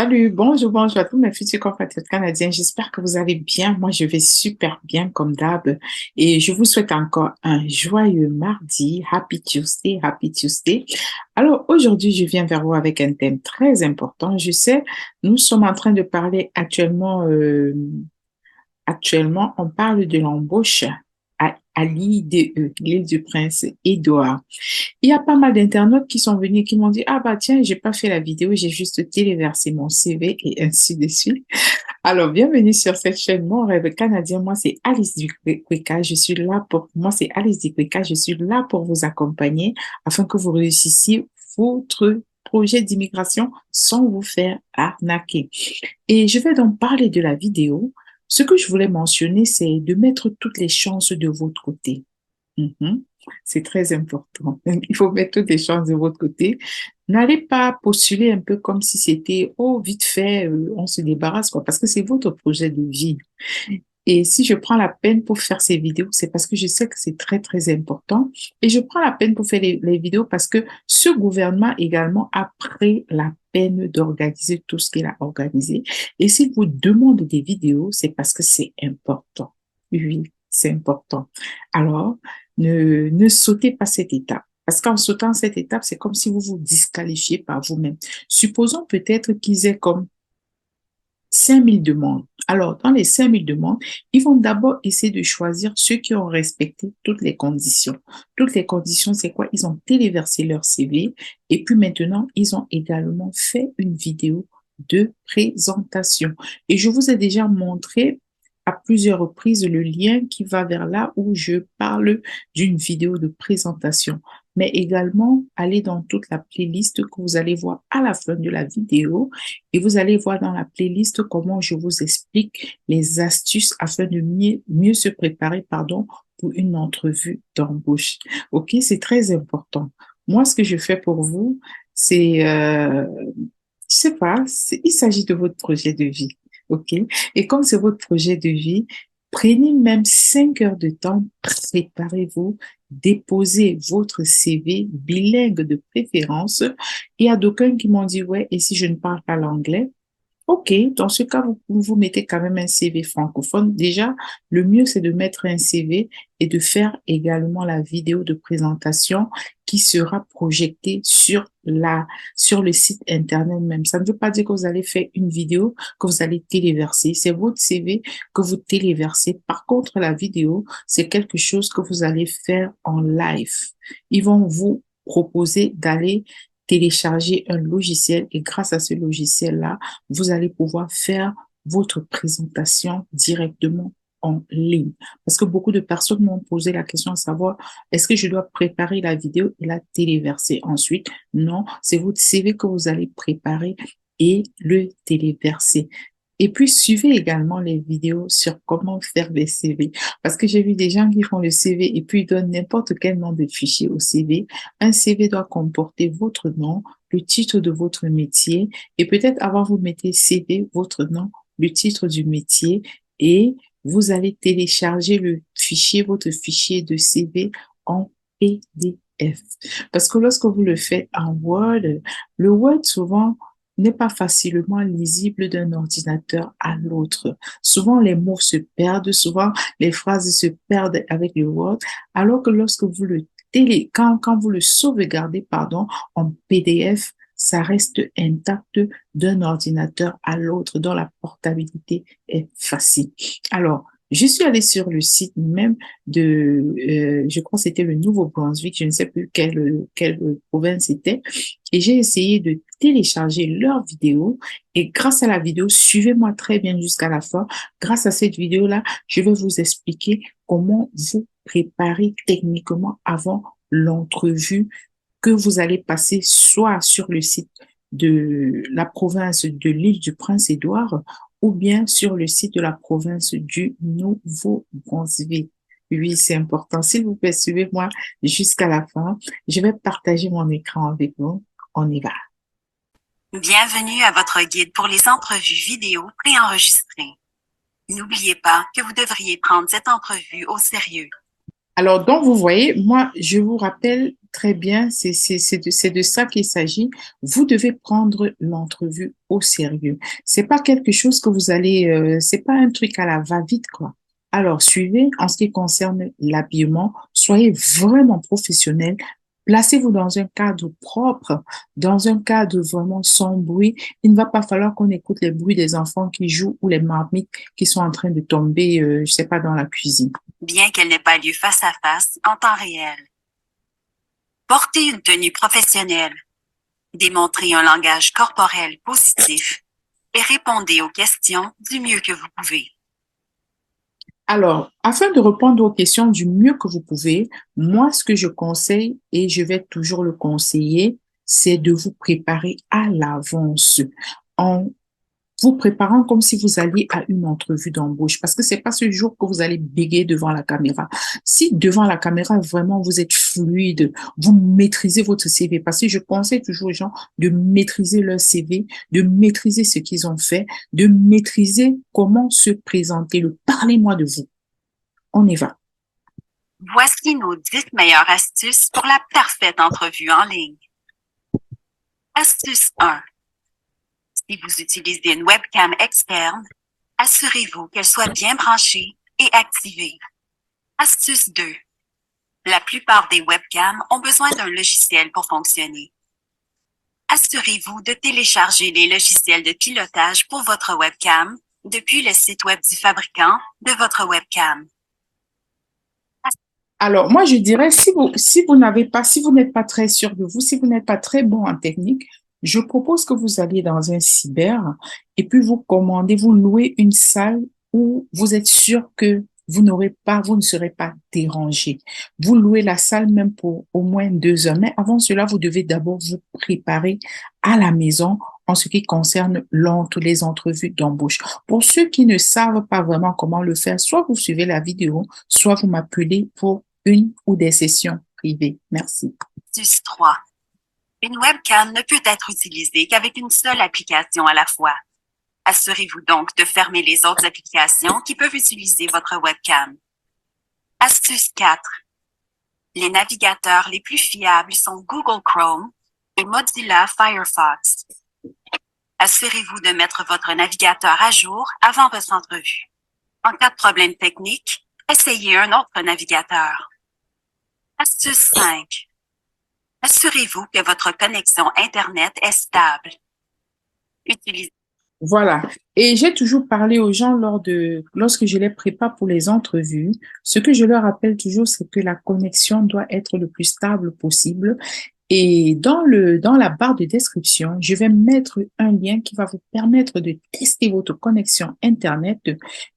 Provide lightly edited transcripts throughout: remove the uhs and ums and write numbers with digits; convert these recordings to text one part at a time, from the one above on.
Salut, bonjour à tous mes futurs compatriotes canadiens. J'espère que vous allez bien. Moi, je vais super bien comme d'hab. Et je vous souhaite encore un joyeux mardi. Happy Tuesday, Happy Tuesday. Alors, aujourd'hui, je viens vers vous avec un thème très important. Je sais, nous sommes en train de parler actuellement, on parle de l'embauche à l'IDE, l'île du Prince-Édouard. Il y a pas mal d'internautes qui sont venus qui m'ont dit, ah bah tiens, j'ai pas fait la vidéo, j'ai juste téléversé mon CV et ainsi de suite. Alors, bienvenue sur cette chaîne Mon Rêve Canadien. Moi, c'est Alice Duqueka. Moi, c'est Alice Duqueka. Je suis là pour vous accompagner afin que vous réussissiez votre projet d'immigration sans vous faire arnaquer. Et je vais donc parler de la vidéo. Ce que je voulais mentionner, c'est de mettre toutes les chances de votre côté. Mhm. C'est très important. Il faut mettre toutes les chances de votre côté. N'allez pas postuler un peu comme si c'était, oh, vite fait, on se débarrasse, quoi, parce que c'est votre projet de vie. Et si je prends la peine pour faire ces vidéos, c'est parce que je sais que c'est très, très important. Et je prends la peine pour faire les vidéos parce que ce gouvernement également a pris la peine d'organiser tout ce qu'il a organisé. Et s'il vous demande des vidéos, c'est parce que c'est important. Oui, c'est important. Alors, ne sautez pas cette étape. Parce qu'en sautant cette étape, c'est comme si vous vous disqualifiez par vous-même. Supposons peut-être qu'ils aient comme 5000 demandes. Alors, dans les 5000 demandes, ils vont d'abord essayer de choisir ceux qui ont respecté toutes les conditions. Toutes les conditions, c'est quoi? Ils ont téléversé leur CV et puis maintenant, ils ont également fait une vidéo de présentation. Et je vous ai déjà montré à plusieurs reprises le lien qui va vers là où je parle d'une vidéo de présentation, mais également aller dans toute la playlist que vous allez voir à la fin de la vidéo et vous allez voir dans la playlist comment je vous explique les astuces afin de mieux se préparer, pardon, pour une entrevue d'embauche. OK, c'est très important. Moi, ce que je fais pour vous, c'est, je sais pas, il s'agit de votre projet de vie. OK? Et comme c'est votre projet de vie, prenez même 5 heures de temps, préparez-vous, déposez votre CV bilingue de préférence. Il y a d'aucuns qui m'ont dit, ouais, et si je ne parle pas l'anglais? OK, dans ce cas, vous mettez quand même un CV francophone. Déjà, le mieux, c'est de mettre un CV et de faire également la vidéo de présentation qui sera projetée sur le site Internet même. Ça ne veut pas dire que vous allez faire une vidéo que vous allez téléverser. C'est votre CV que vous téléversez. Par contre, la vidéo, c'est quelque chose que vous allez faire en live. Ils vont vous proposer d'aller télécharger un logiciel et grâce à ce logiciel-là, vous allez pouvoir faire votre présentation directement en ligne. Parce que beaucoup de personnes m'ont posé la question à savoir, est-ce que je dois préparer la vidéo et la téléverser ensuite? Non, c'est votre CV que vous allez préparer et le téléverser. Et puis, suivez également les vidéos sur comment faire des CV. Parce que j'ai vu des gens qui font le CV et puis ils donnent n'importe quel nom de fichier au CV. Un CV doit comporter votre nom, le titre de votre métier et peut-être avant vous mettez CV, votre nom, le titre du métier et vous allez télécharger votre fichier de CV en PDF. Parce que lorsque vous le faites en Word, le Word souvent n'est pas facilement lisible d'un ordinateur à l'autre. Souvent, les mots se perdent, souvent, les phrases se perdent avec le Word, alors que lorsque vous quand vous le sauvegardez, pardon, en PDF, ça reste intact d'un ordinateur à l'autre, dont la portabilité est facile. Alors, je suis allée sur le site même je crois que c'était le Nouveau-Brunswick, je ne sais plus quelle province c'était, et j'ai essayé de télécharger leur vidéo, et grâce à la vidéo, suivez-moi très bien jusqu'à la fin, grâce à cette vidéo-là, je vais vous expliquer comment vous préparer techniquement avant l'entrevue que vous allez passer soit sur le site de la province de l'île du Prince-Édouard ou bien sur le site de la province du Nouveau-Brunswick. Oui, c'est important. S'il vous plaît, suivez-moi jusqu'à la fin. Je vais partager mon écran avec vous. On y va. Bienvenue à votre guide pour les entrevues vidéo préenregistrées. N'oubliez pas que vous devriez prendre cette entrevue au sérieux. Alors, donc, vous voyez, moi, je vous rappelle très bien, c'est de ça qu'il s'agit. Vous devez prendre l'entrevue au sérieux. C'est pas quelque chose que vous allez, c'est pas un truc à la va-vite, quoi. Alors, suivez en ce qui concerne l'habillement, soyez vraiment professionnel. Placez-vous dans un cadre propre, dans un cadre vraiment sans bruit. Il ne va pas falloir qu'on écoute les bruits des enfants qui jouent ou les marmites qui sont en train de tomber, je sais pas, dans la cuisine. bien qu'elle n'ait pas lieu face à face en temps réel. Portez une tenue professionnelle. Démontrez un langage corporel positif et répondez aux questions du mieux que vous pouvez. Alors, afin de répondre aux questions du mieux que vous pouvez, moi, ce que je conseille, et je vais toujours le conseiller, c'est de vous préparer à l'avance en vous préparant comme si vous alliez à une entrevue d'embauche, parce que c'est pas ce jour que vous allez bégayer devant la caméra. Si devant la caméra, vraiment, vous êtes fluide, vous maîtrisez votre CV, parce que je conseille toujours aux gens de maîtriser leur CV, de maîtriser ce qu'ils ont fait, de maîtriser comment se présenter. Parlez-moi de vous. On y va. Voici nos 10 meilleures astuces pour la parfaite entrevue en ligne. Astuce 1. Si vous utilisez une webcam externe, assurez-vous qu'elle soit bien branchée et activée. Astuce 2. La plupart des webcams ont besoin d'un logiciel pour fonctionner. Assurez-vous de télécharger les logiciels de pilotage pour votre webcam depuis le site web du fabricant de votre webcam. Alors, moi, je dirais, si vous n'avez pas, si vous n'êtes pas très sûr de vous, si vous n'êtes pas très bon en technique, je propose que vous alliez dans un cyber et puis vous commandez, vous louez une salle où vous êtes sûr que vous ne serez pas dérangé. Vous louez la salle même pour au moins 2 heures. Mais avant cela, vous devez d'abord vous préparer à la maison en ce qui concerne les entrevues d'embauche. Pour ceux qui ne savent pas vraiment comment le faire, soit vous suivez la vidéo, soit vous m'appelez pour une ou des sessions privées. Merci. Astuce 3. Une webcam ne peut être utilisée qu'avec une seule application à la fois. Assurez-vous donc de fermer les autres applications qui peuvent utiliser votre webcam. Astuce 4. Les navigateurs les plus fiables sont Google Chrome et Mozilla Firefox. Assurez-vous de mettre votre navigateur à jour avant votre entrevue. En cas de problème technique, essayez un autre navigateur. Astuce 5. Assurez-vous que votre connexion Internet est stable. Utilisez Voilà. Et j'ai toujours parlé aux gens lorsque je les prépare pour les entrevues. Ce que je leur rappelle toujours, c'est que la connexion doit être le plus stable possible. Et dans la barre de description, je vais mettre un lien qui va vous permettre de tester votre connexion Internet.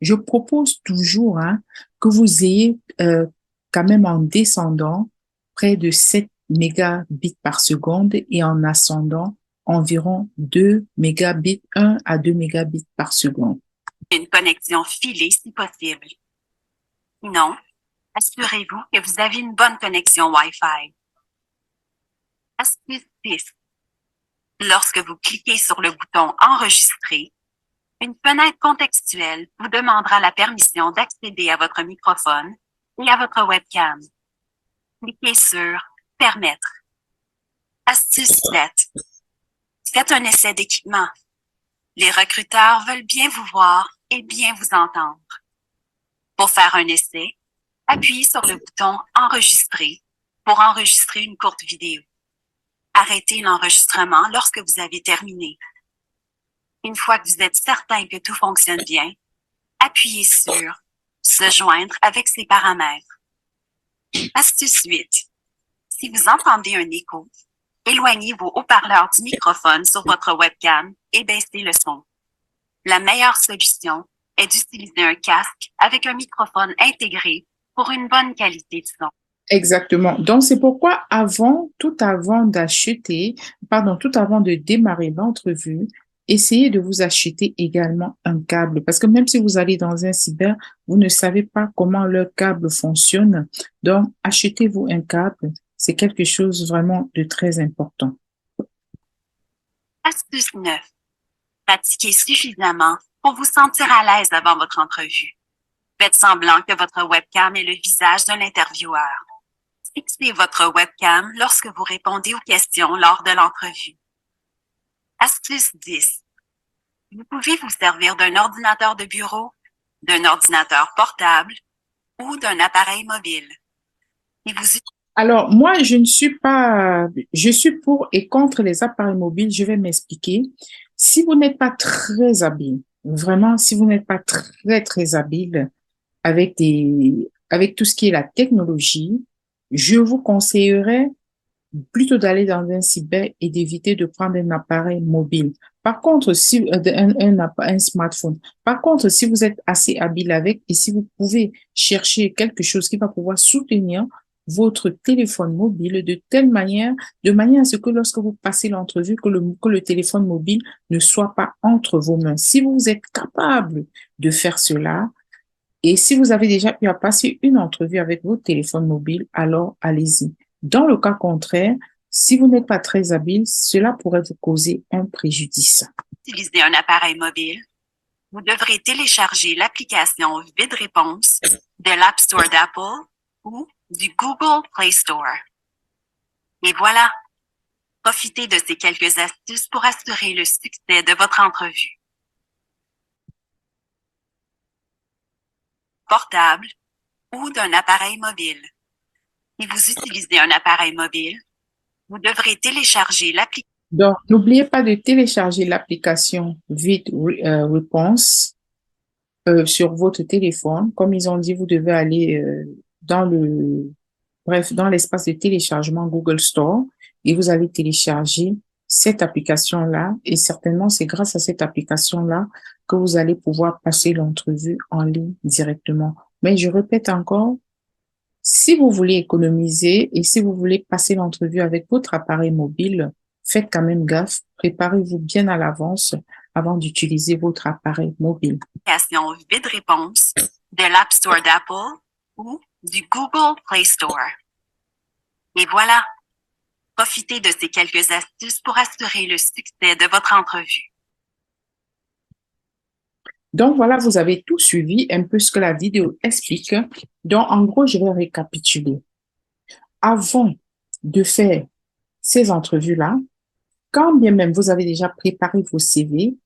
Je propose toujours, hein, que vous ayez, quand même en descendant près de 7 mégabits par seconde et en ascendant environ 2 mégabits, 1 à 2 mégabits par seconde. une connexion filée si possible. Sinon, assurez-vous que vous avez une bonne connexion Wi-Fi. Astuce 6. Lorsque vous cliquez sur le bouton Enregistrer, une fenêtre contextuelle vous demandera la permission d'accéder à votre microphone et à votre webcam. Cliquez sur Permettre. Astuce 7. Faites un essai d'équipement. Les recruteurs veulent bien vous voir et bien vous entendre. Pour faire un essai, appuyez sur le bouton Enregistrer pour enregistrer une courte vidéo. Arrêtez l'enregistrement lorsque vous avez terminé. Une fois que vous êtes certain que tout fonctionne bien, appuyez sur Se joindre avec ces paramètres. Astuce 8. Si vous entendez un écho, éloignez vos haut-parleurs du microphone sur votre webcam et baissez le son. La meilleure solution est d'utiliser un casque avec un microphone intégré pour une bonne qualité de son. Exactement. Donc, c'est pourquoi tout avant tout avant de démarrer l'entrevue, essayez de vous acheter également un câble. Parce que même si vous allez dans un cyber, vous ne savez pas comment le câble fonctionne. Donc, achetez-vous un câble. C'est quelque chose vraiment de très important. Astuce 9. Pratiquez suffisamment pour vous sentir à l'aise avant votre entrevue. Faites semblant que votre webcam est le visage d'un intervieweur. Fixez votre webcam lorsque vous répondez aux questions lors de l'entrevue. Astuce 10. Vous pouvez vous servir d'un ordinateur de bureau, d'un ordinateur portable ou d'un appareil mobile. Et vous Alors, moi, je suis pour et contre les appareils mobiles. Je vais m'expliquer. Si vous n'êtes pas très habile, vraiment, si vous n'êtes pas très habile avec tout ce qui est la technologie, je vous conseillerais plutôt d'aller dans un cyber et d'éviter de prendre un appareil mobile. Par contre, si un smartphone. Par contre, si vous êtes assez habile avec et si vous pouvez chercher quelque chose qui va pouvoir soutenir votre téléphone mobile de manière à ce que lorsque vous passez l'entrevue, que le téléphone mobile ne soit pas entre vos mains. Si vous êtes capable de faire cela, et si vous avez déjà pu à passer une entrevue avec votre téléphone mobile, alors allez-y. Dans le cas contraire, si vous n'êtes pas très habile, cela pourrait vous causer un préjudice. utilisez un appareil mobile, vous devrez télécharger l'application Vide Réponse de l'App Store d'Apple ou du Google Play Store. Et voilà, profitez de ces quelques astuces pour assurer le succès de votre entrevue. Portable ou d'un appareil mobile. Si vous utilisez un appareil mobile, vous devrez télécharger l'application. Donc, n'oubliez pas de télécharger l'application Réponse sur votre téléphone. Comme ils ont dit, vous devez aller dans l'espace de téléchargement Google Store et vous allez télécharger cette application-là et certainement c'est grâce à cette application-là que vous allez pouvoir passer l'entrevue en ligne directement. Mais je répète encore, si vous voulez économiser et si vous voulez passer l'entrevue avec votre appareil mobile, faites quand même gaffe, préparez-vous bien à l'avance avant d'utiliser votre appareil mobile. L'application Vide Réponse de l'App Store d'Apple ou du Google Play Store. Et voilà, profitez de ces quelques astuces pour assurer le succès de votre entrevue. Donc voilà, vous avez tout suivi, un peu ce que la vidéo explique. Donc en gros, je vais récapituler. Avant de faire ces entrevues-là, quand bien même vous avez déjà préparé vos CV,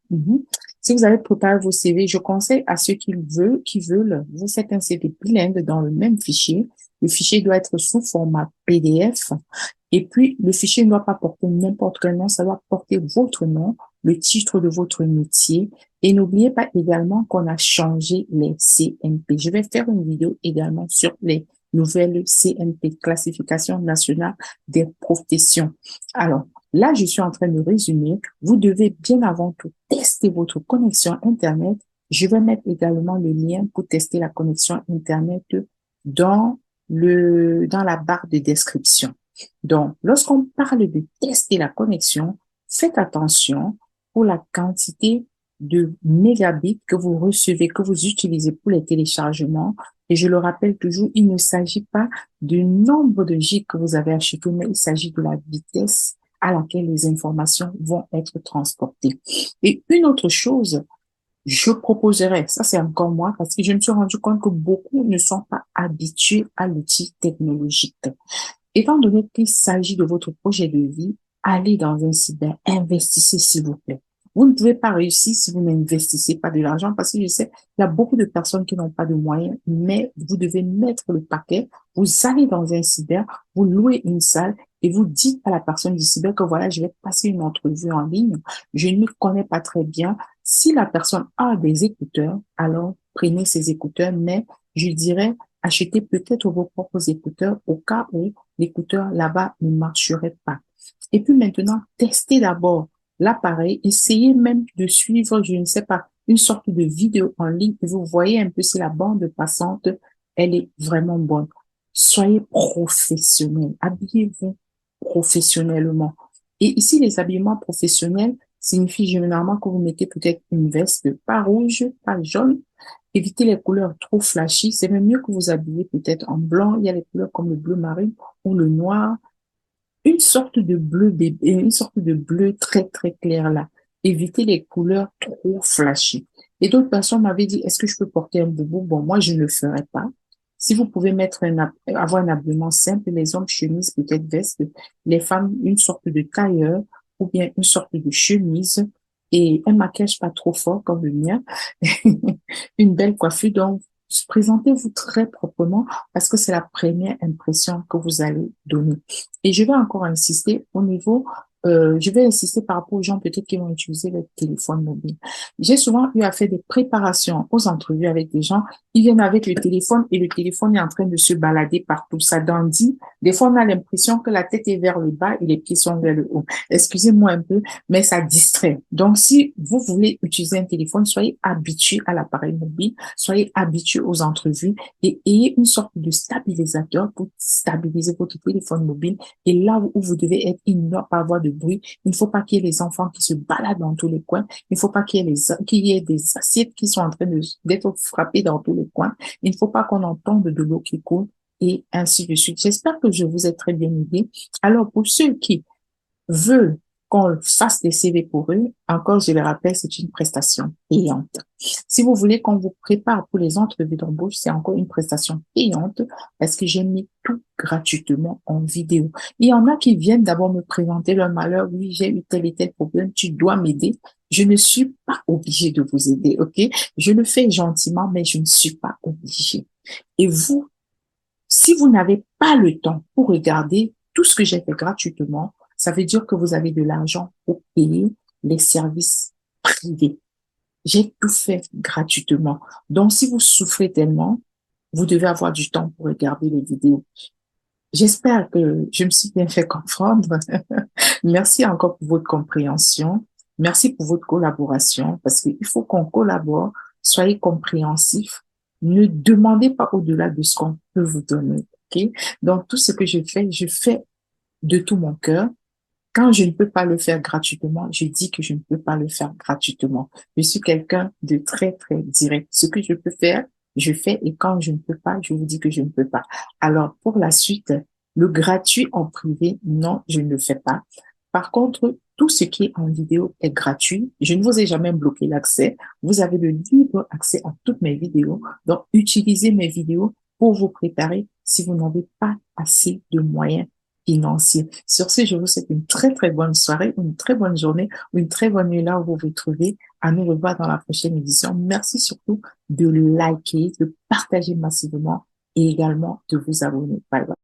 si vous avez préparé vos CV, je conseille à ceux qui veulent, vous faites un CV bilingue dans le même fichier. Le fichier doit être sous format PDF. Et puis, le fichier ne doit pas porter n'importe quel nom, ça doit porter votre nom, le titre de votre métier. Et n'oubliez pas également qu'on a changé les CNP. Je vais faire une vidéo également sur les nouvelles CNP, classification nationale des professions. Alors, là, je suis en train de résumer. Vous devez bien avant tout tester votre connexion Internet. Je vais mettre également le lien pour tester la connexion Internet dans la barre de description. Donc, lorsqu'on parle de tester la connexion, faites attention pour la quantité de mégabits que vous recevez, que vous utilisez pour les téléchargements. Et je le rappelle toujours, il ne s'agit pas du nombre de gigs que vous avez acheté, mais il s'agit de la vitesse à laquelle les informations vont être transportées. Et une autre chose, je proposerais, ça c'est encore moi, parce que je me suis rendu compte que beaucoup ne sont pas habitués à l'outil technologique. Étant donné qu'il s'agit de votre projet de vie, allez dans un cyber, investissez s'il vous plaît. Vous ne pouvez pas réussir si vous n'investissez pas de l'argent parce que je sais, il y a beaucoup de personnes qui n'ont pas de moyens, mais vous devez mettre le paquet. Vous allez dans un cyber, vous louez une salle et vous dites à la personne du cyber que voilà, je vais passer une entrevue en ligne. Je ne me connais pas très bien. Si la personne a des écouteurs, alors prenez ces écouteurs, mais je dirais, achetez peut-être vos propres écouteurs au cas où l'écouteur là-bas ne marcherait pas. Et puis maintenant, testez d'abord l'appareil, essayez même de suivre, je ne sais pas, une sorte de vidéo en ligne et vous voyez un peu si la bande passante, elle est vraiment bonne. Soyez professionnel, habillez-vous professionnellement. Et ici, les habillements professionnels signifient généralement que vous mettez peut-être une veste pas rouge, pas jaune. Évitez les couleurs trop flashy. C'est même mieux que vous habillez peut-être en blanc. Il y a les couleurs comme le bleu marine ou le noir. Une sorte de bleu bébé, une sorte de bleu très, très clair là. Évitez les couleurs trop flashy. Et d'autres personnes m'avaient dit, est-ce que je peux porter un boubou? Bon, moi, je ne le ferai pas. Si vous pouvez avoir un habillement simple, les hommes chemise, peut-être veste, les femmes une sorte de tailleur ou bien une sorte de chemise et un maquillage pas trop fort comme le mien, une belle coiffure. Donc, présentez-vous très proprement parce que c'est la première impression que vous allez donner. Et je vais encore insister au niveau, je vais insister par rapport aux gens peut-être qui vont utiliser le téléphone mobile. J'ai souvent eu à faire des préparations aux entrevues avec des gens. Ils viennent avec le téléphone et le téléphone est en train de se balader partout. Ça dandine. Des fois, on a l'impression que la tête est vers le bas et les pieds sont vers le haut. Excusez-moi un peu, mais ça distrait. Donc, si vous voulez utiliser un téléphone, soyez habitué à l'appareil mobile, soyez habitué aux entrevues et ayez une sorte de stabilisateur pour stabiliser votre téléphone mobile. Et là où vous devez être, il ne doit pas avoir de bruit. Il ne faut pas qu'il y ait les enfants qui se baladent dans tous les coins. Il ne faut pas qu'il y ait des assiettes qui sont en train d'être frappées dans tous les coins. Il ne faut pas qu'on entende de l'eau qui coule et ainsi de suite. J'espère que je vous ai très bien aidé. Alors, pour ceux qui veulent qu'on fasse des CV pour eux, encore, je le rappelle, c'est une prestation payante. Si vous voulez qu'on vous prépare pour les entrevues d'embauche, c'est encore une prestation payante parce que j'ai mis tout gratuitement en vidéo. Il y en a qui viennent d'abord me présenter leur malheur. Oui, j'ai eu tel et tel problème, tu dois m'aider. Je ne suis pas obligée de vous aider, ok? Je le fais gentiment, mais je ne suis pas obligée. Et vous, si vous n'avez pas le temps pour regarder tout ce que j'ai fait gratuitement, ça veut dire que vous avez de l'argent pour payer les services privés. J'ai tout fait gratuitement. Donc, si vous souffrez tellement, vous devez avoir du temps pour regarder les vidéos. J'espère que je me suis bien fait comprendre. Merci encore pour votre compréhension. Merci pour votre collaboration parce qu'il faut qu'on collabore. Soyez compréhensifs. Ne demandez pas au-delà de ce qu'on peut vous donner. OK? Donc, tout ce que je fais de tout mon cœur. Quand je ne peux pas le faire gratuitement, je dis que je ne peux pas le faire gratuitement. Je suis quelqu'un de très, très direct. Ce que je peux faire, je fais et quand je ne peux pas, je vous dis que je ne peux pas. Alors, pour la suite, le gratuit en privé, non, je ne le fais pas. Par contre, tout ce qui est en vidéo est gratuit. Je ne vous ai jamais bloqué l'accès. Vous avez le libre accès à toutes mes vidéos. Donc, utilisez mes vidéos pour vous préparer si vous n'avez pas assez de moyens financiers. Sur ce, je vous souhaite une très, très bonne soirée, une très bonne journée, ou une très bonne nuit là où vous vous trouvez. À nous revoir dans la prochaine édition. Merci surtout de liker, de partager massivement et également de vous abonner. Bye bye.